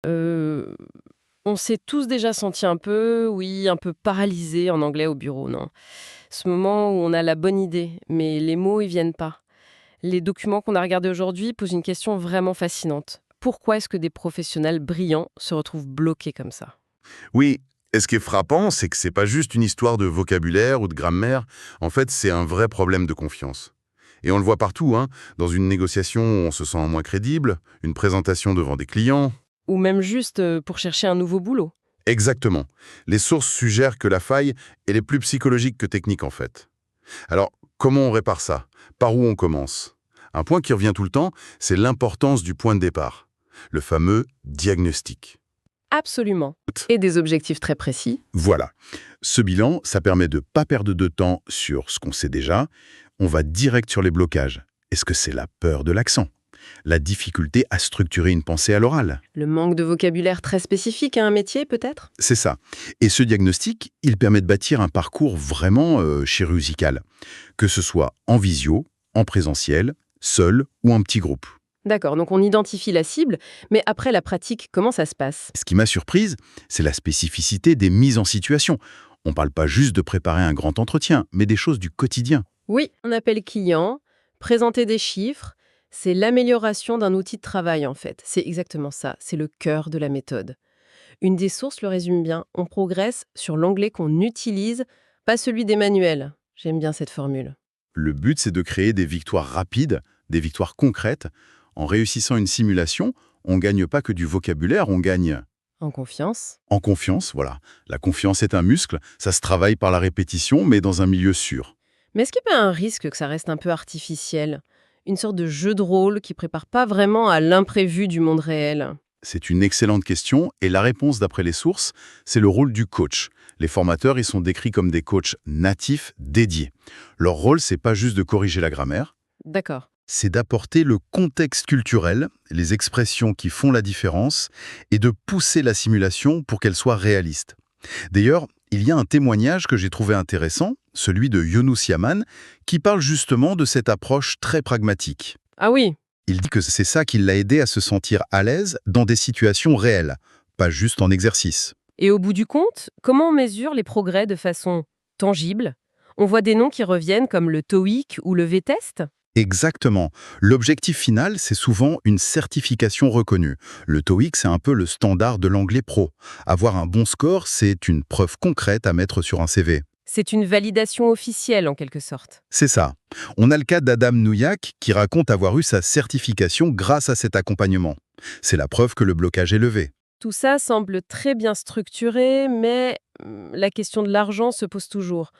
Heu, on s'est tous déjà sentis un peu, oui, un peu paralysés en anglais au bureau, non? Ce moment où on a la bonne idée, mais les mots, ils viennent pas. Les documents qu'on a regardés aujourd'hui posent une question vraiment fascinante. Pourquoi est-ce que des professionnels brillants se retrouvent bloqués comme ça? Oui, et ce qui est frappant, c'est que c'est pas juste une histoire de vocabulaire ou de grammaire. En fait, c'est un vrai problème de confiance. Et on le voit partout, hein. Dans une négociation, on se sent moins crédible, une présentation devant des clients. Ou même juste pour chercher un nouveau boulot? Exactement. Les sources suggèrent que la faille, elle est plus psychologique que technique, en fait. Alors, comment on répare ça? Par où on commence? Un point qui revient tout le temps, c'est l'importance du point de départ. Le fameux diagnostic. Absolument. Et des objectifs très précis? Voilà. Ce bilan, ça permet de ne pas perdre de temps sur ce qu'on sait déjà. On va direct sur les blocages. Est-ce que c'est la peur de l'accent? La difficulté à structurer une pensée à l'oral? Le manque de vocabulaire très spécifique à un métier, peut-être? C'est ça. Et ce diagnostic, il permet de bâtir un parcours vraiment chirurgical. Que ce soit en visio, en présentiel, seul ou en petit groupe. D'accord, donc on identifie la cible, mais après la pratique, comment ça se passe? Ce qui m'a surprise, c'est la spécificité des mises en situation. On ne parle pas juste de préparer un grand entretien, mais des choses du quotidien. Oui, on appelle client, présenter des chiffres, c'est l'amélioration d'un outil de travail en fait. C'est exactement ça, c'est le cœur de la méthode. Une des sources le résume bien, on progresse sur l'onglet qu'on utilise, pas celui des manuels. J'aime bien cette formule. Le but, c'est de créer des victoires rapides, des victoires concrètes. En réussissant une simulation, on ne gagne pas que du vocabulaire, on gagne En confiance? en confiance, voilà. La confiance est un muscle, ça se travaille par la répétition, mais dans un milieu sûr. Mais est-ce qu'il n'y a pas un risque que ça reste un peu artificiel? Une sorte de jeu de rôle qui prépare pas vraiment à l'imprévu du monde réel? C'est une excellente question, et la réponse, d'après les sources, c'est le rôle du coach. Les formateurs, ils sont décrits comme des coachs natifs dédiés. Leur rôle, c'est pas juste de corriger la grammaire, D'accord. c'est d'apporter le contexte culturel, les expressions qui font la différence, et de pousser la simulation pour qu'elle soit réaliste. D'ailleurs, il y a un témoignage que j'ai trouvé intéressant, celui de Younous Yaman, qui parle justement de cette approche très pragmatique. Ah oui. Il dit que c'est ça qui l'a aidé à se sentir à l'aise dans des situations réelles, pas juste en exercice. Et au bout du compte, comment on mesure les progrès de façon tangible? On voit des noms qui reviennent comme le TOEIC ou le V-Test? Exactement. L'objectif final, c'est souvent une certification reconnue. Le TOEIC, c'est un peu le standard de l'anglais pro. Avoir un bon score, c'est une preuve concrète à mettre sur un CV. C'est une validation officielle en quelque sorte. C'est ça. On a le cas d'Adam Nouyak qui raconte avoir eu sa certification grâce à cet accompagnement. C'est la preuve que le blocage est levé. Tout ça semble très bien structuré, mais la question de l'argent se pose toujours.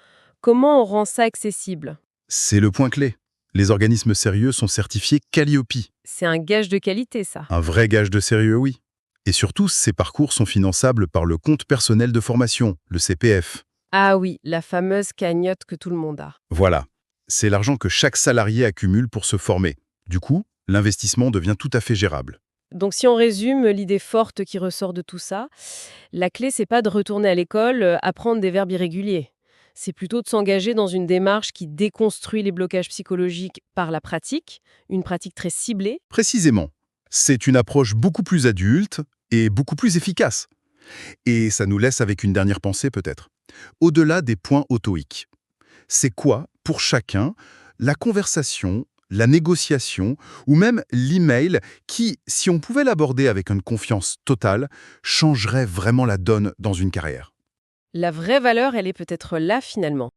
Comment on rend ça accessible? C'est le point clé. Les organismes sérieux sont certifiés Calliope. C'est un gage de qualité, ça. Un vrai gage de sérieux, oui. Et surtout, ces parcours sont finançables par le compte personnel de formation, le CPF. Ah oui, la fameuse cagnotte que tout le monde a. Voilà. C'est l'argent que chaque salarié accumule pour se former. Du coup, l'investissement devient tout à fait gérable. Donc si on résume l'idée forte qui ressort de tout ça, la clé, c'est pas de retourner à l'école, apprendre des verbes irréguliers. C'est plutôt de s'engager dans une démarche qui déconstruit les blocages psychologiques par la pratique, une pratique très ciblée. Précisément, c'est une approche beaucoup plus adulte et beaucoup plus efficace. Et ça nous laisse avec une dernière pensée peut-être. Au-delà des points autoïques, c'est quoi, pour chacun, la conversation, la négociation ou même l'email qui, si on pouvait l'aborder avec une confiance totale, changerait vraiment la donne dans une carrière? La vraie valeur, elle est peut-être là finalement.